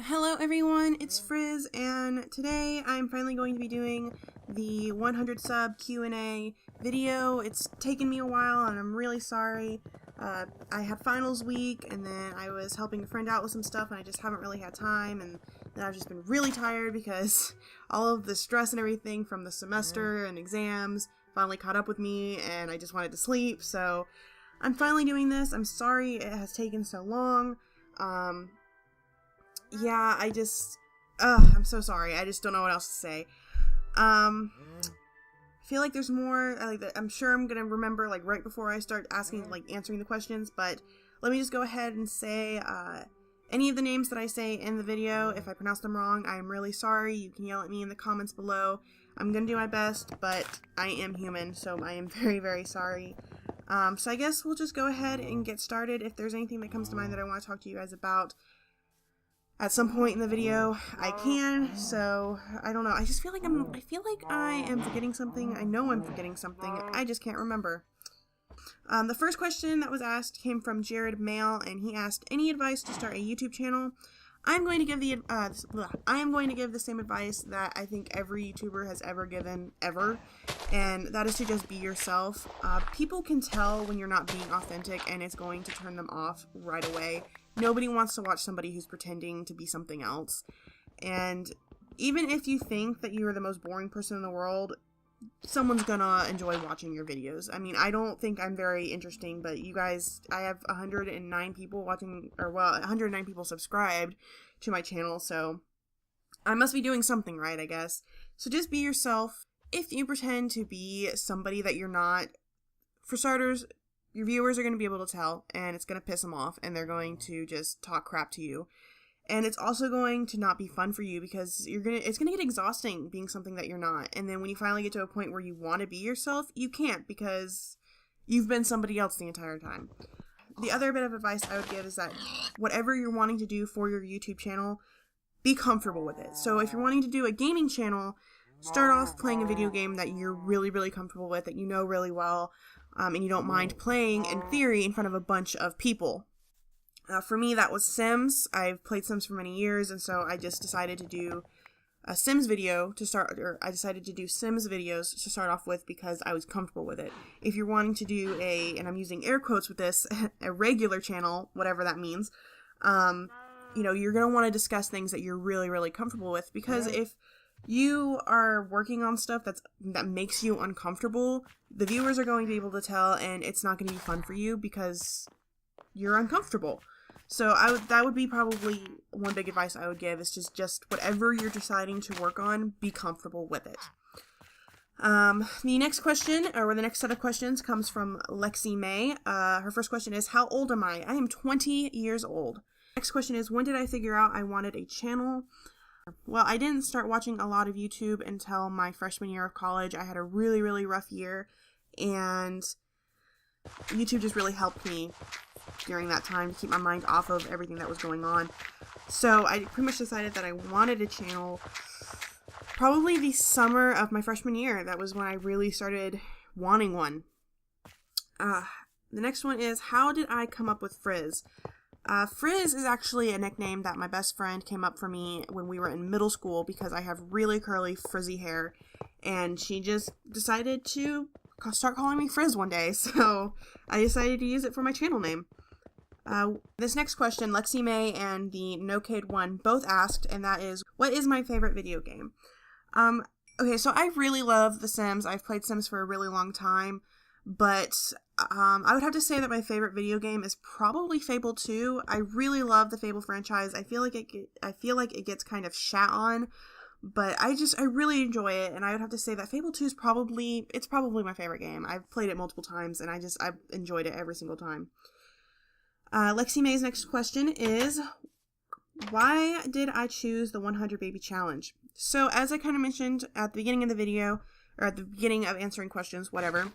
Hello everyone, it's Frizz, and today I'm finally going to be doing the 100 sub Q&A video. It's taken me a while and I'm really sorry. I had finals week and then I was helping a friend out with some stuff and I just haven't really had time, and then I've just been really tired because all of the stress and everything from the semester and exams finally caught up with me and I just wanted to sleep. So I'm finally doing this. I'm sorry it has taken so long. Yeah, I'm so sorry. I just don't know what else to say. I feel like there's more, I'm sure I'm gonna remember, right before I start answering the questions, but let me just go ahead and say, any of the names that I say in the video, if I pronounce them wrong, I am really sorry. You can yell at me in the comments below. I'm gonna do my best, but I am human, so I am very, very sorry. So I guess we'll just go ahead and get started. If there's anything that comes to mind that I want to talk to you guys about at some point in the video, I can. So I don't know. I just feel like I am forgetting something. I know I'm forgetting something. I just can't remember. The first question that was asked came from Jared Mail, and he asked, any advice to start a YouTube channel? I'm going to give the same advice that I think every YouTuber has ever given, ever, and that is to just be yourself. People can tell when you're not being authentic, and it's going to turn them off right away. Nobody wants to watch somebody who's pretending to be something else. And even if you think that you are the most boring person in the world, someone's gonna enjoy watching your videos. I mean, I don't think I'm very interesting, but you guys, I have 109 people watching, 109 people subscribed to my channel, so I must be doing something right, I guess. So just be yourself. If you pretend to be somebody that you're not, for starters, your viewers are going to be able to tell, and it's going to piss them off, and they're going to just talk crap to you. And it's also going to not be fun for you because it's going to get exhausting being something that you're not. And then when you finally get to a point where you want to be yourself, you can't because you've been somebody else the entire time. The other bit of advice I would give is that whatever you're wanting to do for your YouTube channel, be comfortable with it. So if you're wanting to do a gaming channel, start off playing a video game that you're really, really comfortable with, that you know really well, and you don't mind playing, in theory, in front of a bunch of people. For me, that was Sims. I've played Sims for many years, and so I just decided to do a Sims video to start, or I decided to do Sims videos to start off with because I was comfortable with it. If you're wanting to do and I'm using air quotes with this, a regular channel, whatever that means, you're going to want to discuss things that you're really, really comfortable with, because if you are working on stuff that makes you uncomfortable, the viewers are going to be able to tell, and it's not going to be fun for you because you're uncomfortable. So that would be probably one big advice I would give, is just whatever you're deciding to work on, be comfortable with it. The next question, or the next set of questions, comes from Lexi May. Her first question is, how old am I? I am 20 years old. Next question is, when did I figure out I wanted a channel? Well, I didn't start watching a lot of YouTube until my freshman year of college. I had a really, really rough year, and YouTube just really helped me during that time to keep my mind off of everything that was going on. So I pretty much decided that I wanted a channel probably the summer of my freshman year. That was when I really started wanting one. The next one is, how did I come up with Frizz? Frizz is actually a nickname that my best friend came up for me when we were in middle school because I have really curly, frizzy hair, and she just decided to start calling me Frizz one day, so I decided to use it for my channel name. This next question, Lexi May and the NoCade1 both asked, and that is, what is my favorite video game? Okay, so I really love The Sims. I've played Sims for a really long time, but I would have to say that my favorite video game is probably Fable 2. I really love the Fable franchise. I feel like it gets kind of shat on, but I really enjoy it, and I would have to say that Fable 2 is probably my favorite game. I've played it multiple times, and I've enjoyed it every single time. Lexi May's next question is, why did I choose the 100 Baby Challenge? So, as I kind of mentioned at the beginning of the video, or at the beginning of answering questions, whatever,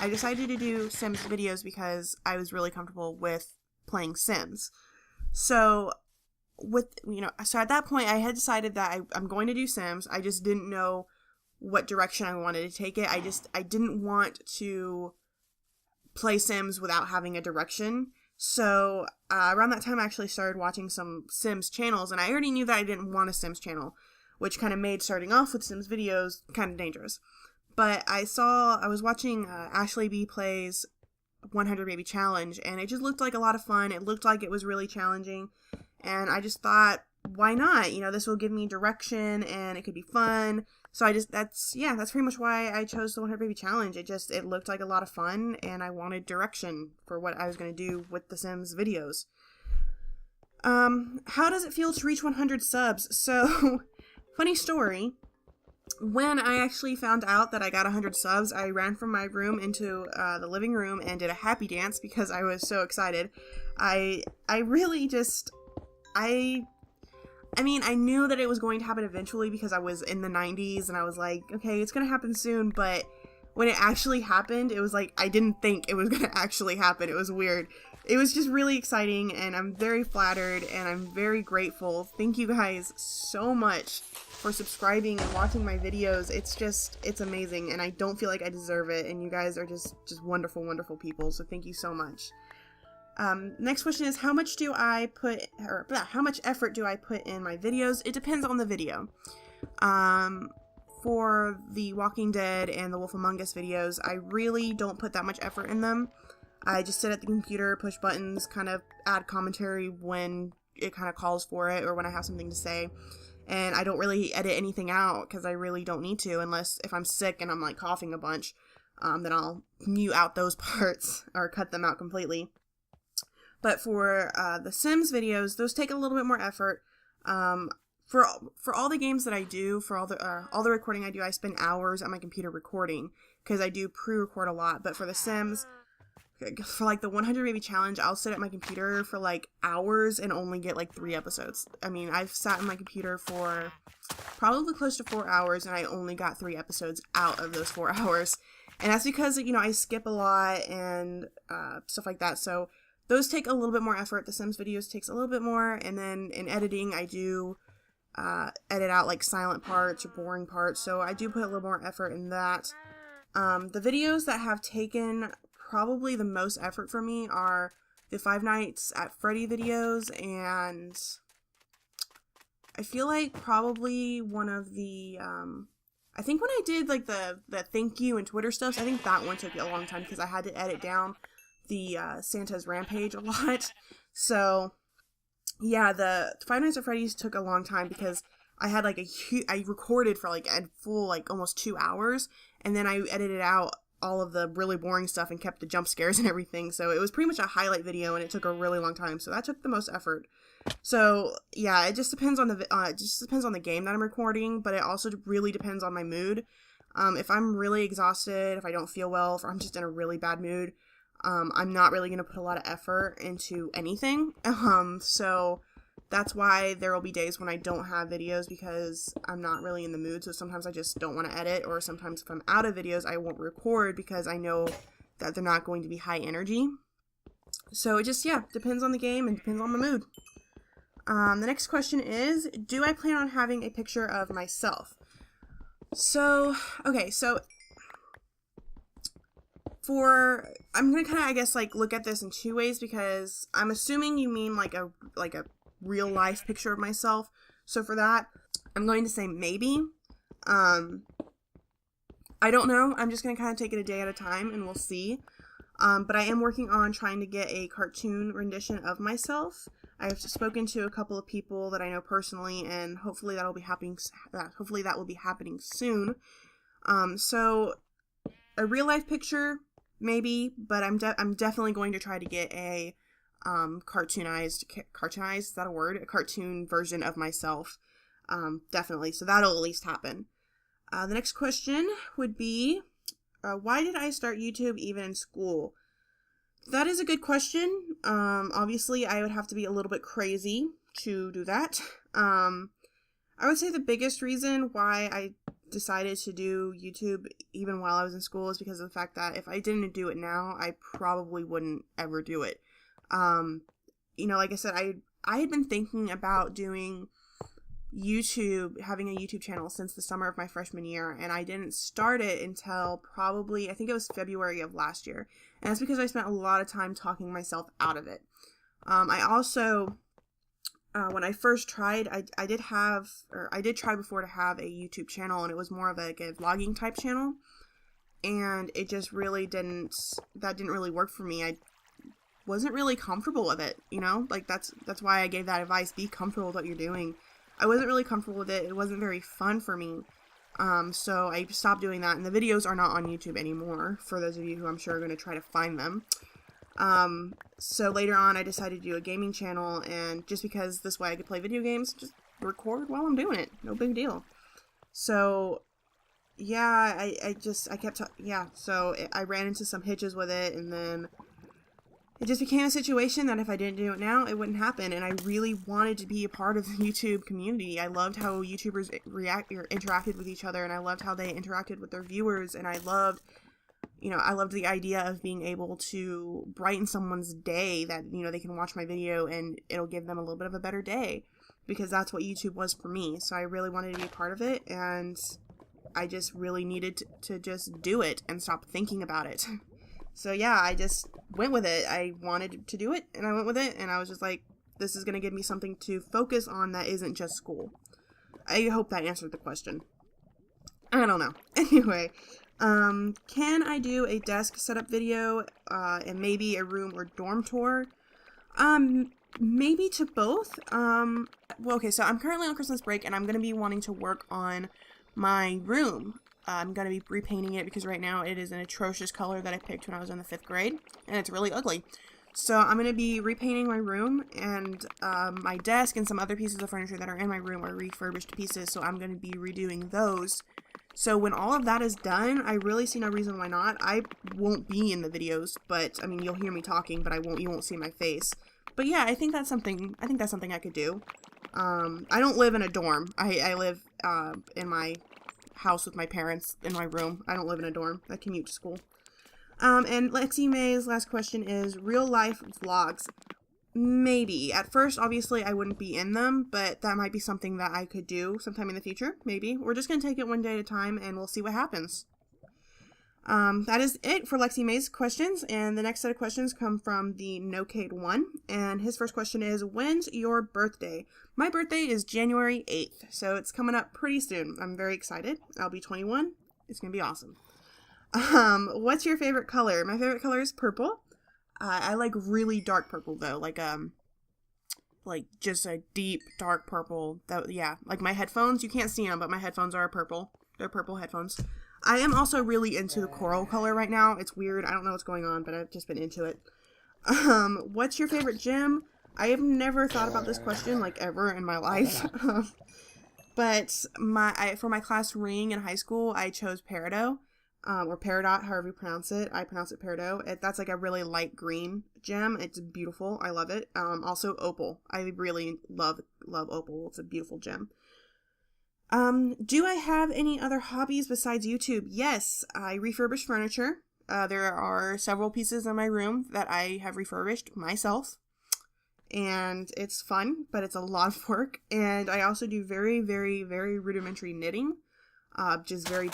I decided to do Sims videos because I was really comfortable with playing Sims. So at that point, I had decided that I'm going to do Sims. I just didn't know what direction I wanted to take it. I didn't want to play Sims without having a direction. So around that time, I actually started watching some Sims channels, and I already knew that I didn't want a Sims channel, which kind of made starting off with Sims videos kind of dangerous. But I was watching Ashley B Plays 100 Baby Challenge, and it just looked like a lot of fun. It looked like it was really challenging, and I just thought, why not? You know, this will give me direction, and it could be fun. So that's pretty much why I chose the 100 Baby Challenge. It looked like a lot of fun, and I wanted direction for what I was going to do with the Sims videos. How does it feel to reach 100 subs? So, funny story. When I actually found out that I got 100 subs, I ran from my room into the living room and did a happy dance because I was so excited. I mean, I knew that it was going to happen eventually because I was in the 90s and I was like, okay, it's going to happen soon. But when it actually happened, it was like, I didn't think it was going to actually happen. It was weird. It was just really exciting, and I'm very flattered and I'm very grateful. Thank you guys so much for subscribing and watching my videos. It's amazing, and I don't feel like I deserve it, and you guys are just wonderful, wonderful people, so thank you so much. Next question is, how much effort do I put in my videos? It depends on the video. For the Walking Dead and the Wolf Among Us videos, I really don't put that much effort in them. I just sit at the computer, push buttons, kind of add commentary when it kind of calls for it or when I have something to say. And I don't really edit anything out because I really don't need to, unless if I'm sick and I'm like coughing a bunch, then I'll mute out those parts or cut them out completely. But for the Sims videos, those take a little bit more effort. For all the games that I do, for all the recording I do, I spend hours at my computer recording because I do pre-record a lot. But for the Sims, for like the 100 Baby Challenge, I'll sit at my computer for like hours and only get like 3 episodes. I mean, I've sat in my computer for probably close to 4 hours and I only got 3 episodes out of those 4 hours. And that's because, you know, I skip a lot and stuff like that. So those take a little bit more effort. The Sims videos takes a little bit more. And then in editing, I do edit out like silent parts or boring parts. So I do put a little more effort in that. The videos that have taken probably the most effort for me are the Five Nights at Freddy videos, and I feel like probably one of the I think when I did like the thank you and Twitter stuff, I think that one took a long time because I had to edit down the Santa's Rampage a lot. So yeah, the Five Nights at Freddy's took a long time because I had like I recorded for like a full like almost 2 hours, and then I edited out all of the really boring stuff and kept the jump scares and everything. So it was pretty much a highlight video, and it took a really long time. So that took the most effort. So yeah, it just depends on the game that I'm recording, but it also really depends on my mood. If I'm really exhausted, if I don't feel well, if I'm just in a really bad mood, I'm not really going to put a lot of effort into anything. So that's why there will be days when I don't have videos because I'm not really in the mood. So sometimes I just don't want to edit, or sometimes if I'm out of videos, I won't record because I know that they're not going to be high energy. So it just, depends on the game and depends on the mood. The next question is, do I plan on having a picture of myself? So, okay, so I'm going to kind of, I guess, like look at this in 2 ways because I'm assuming you mean like a real life picture of myself. So for that, I'm going to say maybe. I don't know. I'm just going to kind of take it a day at a time and we'll see. But I am working on trying to get a cartoon rendition of myself. I've spoken to a couple of people that I know personally, and hopefully that will be happening soon. So a real life picture, maybe, but I'm definitely going to try to get a cartoonized, is that a word? A cartoon version of myself. Definitely. So that'll at least happen. The next question would be, why did I start YouTube even in school? That is a good question. Obviously I would have to be a little bit crazy to do that. I would say the biggest reason why I decided to do YouTube even while I was in school is because of the fact that if I didn't do it now, I probably wouldn't ever do it. Like I said, I had been thinking about doing YouTube, having a YouTube channel since the summer of my freshman year, and I didn't start it until probably, I think it was February of last year. And that's because I spent a lot of time talking myself out of it. I also, when I first tried, I did try before to have a YouTube channel, and it was more of a vlogging type channel, and it just really didn't really work for me. I wasn't really comfortable with it, you know? Like, that's why I gave that advice, be comfortable with what you're doing. I wasn't really comfortable with it. It wasn't very fun for me. So I stopped doing that, and the videos are not on YouTube anymore, for those of you who I'm sure are going to try to find them. So later on, I decided to do a gaming channel, and just because this way I could play video games, just record while I'm doing it. No big deal. So, yeah, so I ran into some hitches with it, and then it just became a situation that if I didn't do it now, it wouldn't happen, and I really wanted to be a part of the YouTube community. I loved how YouTubers interacted with each other, and I loved how they interacted with their viewers, and I loved the idea of being able to brighten someone's day, that, you know, they can watch my video and it'll give them a little bit of a better day, because that's what YouTube was for me. So I really wanted to be a part of it, and I just really needed to just do it and stop thinking about it. So yeah, I just went with it. I wanted to do it, and I went with it, and I was just like, this is going to give me something to focus on that isn't just school. I hope that answered the question. I don't know. Anyway, can I do a desk setup video, and maybe a room or dorm tour? Maybe to both. Well, okay, so I'm currently on Christmas break, and I'm going to be wanting to work on my room. I'm going to be repainting it because right now it is an atrocious color that I picked when I was in the 5th grade, and it's really ugly. So I'm going to be repainting my room, and my desk and some other pieces of furniture that are in my room are refurbished pieces, so I'm going to be redoing those. So when all of that is done, I really see no reason why not. I won't be in the videos, but I mean, you'll hear me talking, but you won't see my face. But yeah, I think that's something I could do. I don't live in a dorm. I live in my house with my parents in my room. I don't live in a dorm. I commute to school. And Lexi May's last question is real life vlogs. Maybe. At first, obviously, I wouldn't be in them, but that might be something that I could do sometime in the future. Maybe. We're just going to take it one day at a time, and we'll see what happens. That is it for Lexi May's questions, and the next set of questions come from the NoCade1, and his first question is, when's your birthday? My birthday is January 8th, so it's coming up pretty soon. I'm very excited. I'll be 21. It's going to be awesome. What's your favorite color? My favorite color is purple. I like really dark purple, though, like just a deep, dark purple. Like my headphones, you can't see them, but my headphones are purple. They're purple headphones. I am also really into the coral color right now. It's weird. I don't know what's going on, but I've just been into it. What's your favorite gym? I have never thought about this question, like, ever in my life. But for my class ring in high school, I chose Peridot, or Peridot, however you pronounce it. I pronounce it Peridot. That's like a really light green gem. It's beautiful. I love it. Also Opal. I really love Opal. It's a beautiful gem. Do I have any other hobbies besides YouTube? Yes, I refurbish furniture. There are several pieces in my room that I have refurbished myself, and it's fun, but it's a lot of work. And I also do very, very, very rudimentary knitting, just very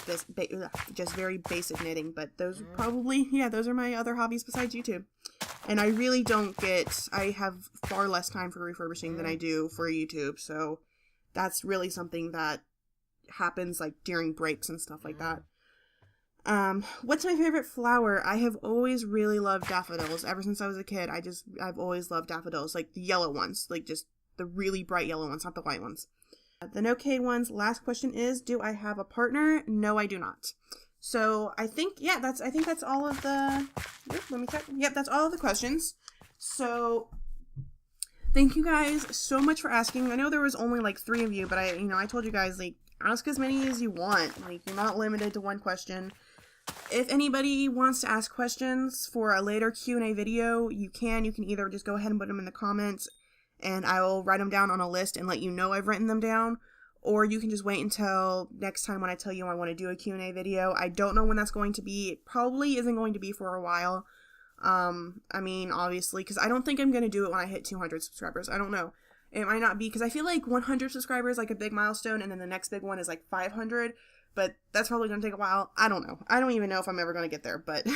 basic knitting. But those are my other hobbies besides YouTube. And I really I have far less time for refurbishing than I do for YouTube, so that's really something that happens like during breaks and stuff like that. What's my favorite flower? I have always really loved daffodils. Ever since I was a kid, I've always loved daffodils, like the yellow ones, like just the really bright yellow ones, not the white ones. The NoCade1's last question is, do I have a partner? No, I do not. So I think that's all of the, let me check. Yep, that's all of the questions. So thank you guys so much for asking. I know there was only like 3 of you, but I told you guys, like, ask as many as you want. Like, you're not limited to one question. If anybody wants to ask questions for a later Q&A video, you can either just go ahead and put them in the comments, and I will write them down on a list and let you know I've written them down, or you can just wait until next time when I tell you I want to do a Q&A video. I don't know when that's going to be. It probably isn't going to be for a while. I mean, obviously, because I don't think I'm going to do it when I hit 200 subscribers. I don't know. It might not be, because I feel like 100 subscribers is like a big milestone, and then the next big one is like 500, but that's probably going to take a while. I don't know. I don't even know if I'm ever going to get there, but...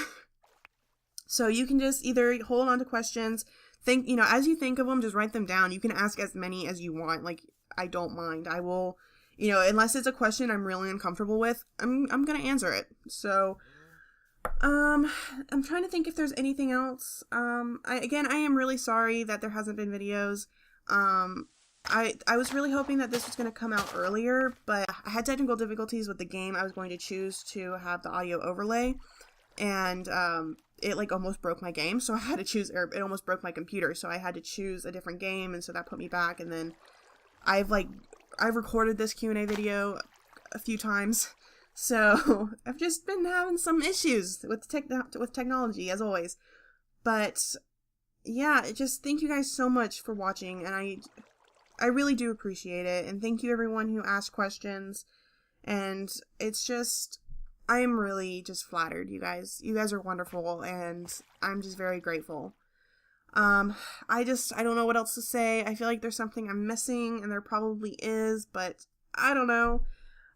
So you can just either hold on to questions think, as you think of them, just write them down. You can ask as many as you want. Like, I don't mind. I will, unless it's a question I'm really uncomfortable with, I'm going to answer it. So, I'm trying to think if there's anything else. I am really sorry that there hasn't been videos. I was really hoping that this was going to come out earlier, but I had technical difficulties with the game I was going to choose to have the audio overlay, and it like almost broke my game, so I had to choose, or it almost broke my computer, so I had to choose a different game, and so that put me back. And then I've recorded this Q&A video a few times, so I've just been having some issues with technology, as always. But yeah, just thank you guys so much for watching, and I really do appreciate it, and thank you everyone who asked questions, and it's just, I am really just flattered, you guys. You guys are wonderful, and I'm just very grateful. I don't know what else to say. I feel like there's something I'm missing, and there probably is, but I don't know.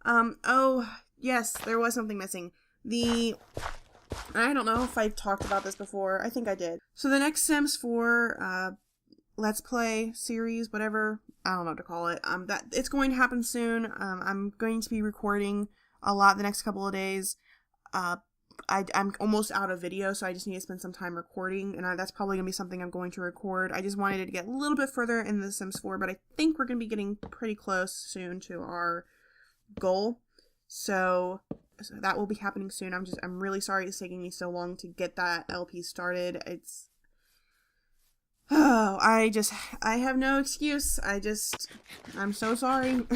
Oh, yes, there was something missing. I don't know if I talked about this before. I think I did. So the next Sims 4, Let's Play series, whatever, I don't know what to call it, that it's going to happen soon. I'm going to be recording a lot the next couple of days. I'm almost out of video, so I just need to spend some time recording, and that's probably going to be something I'm going to record. I just wanted to get a little bit further in The Sims 4, but I think we're going to be getting pretty close soon to our goal, so that will be happening soon. I'm really sorry it's taking me so long to get that LP started. I have no excuse. I'm so sorry.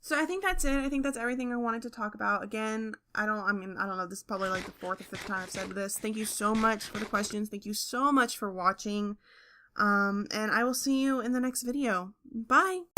So I think that's it. I think that's everything I wanted to talk about. Again, I don't know, this is probably like the 4th or 5th time I've said this. Thank you so much for the questions. Thank you so much for watching. And I will see you in the next video. Bye!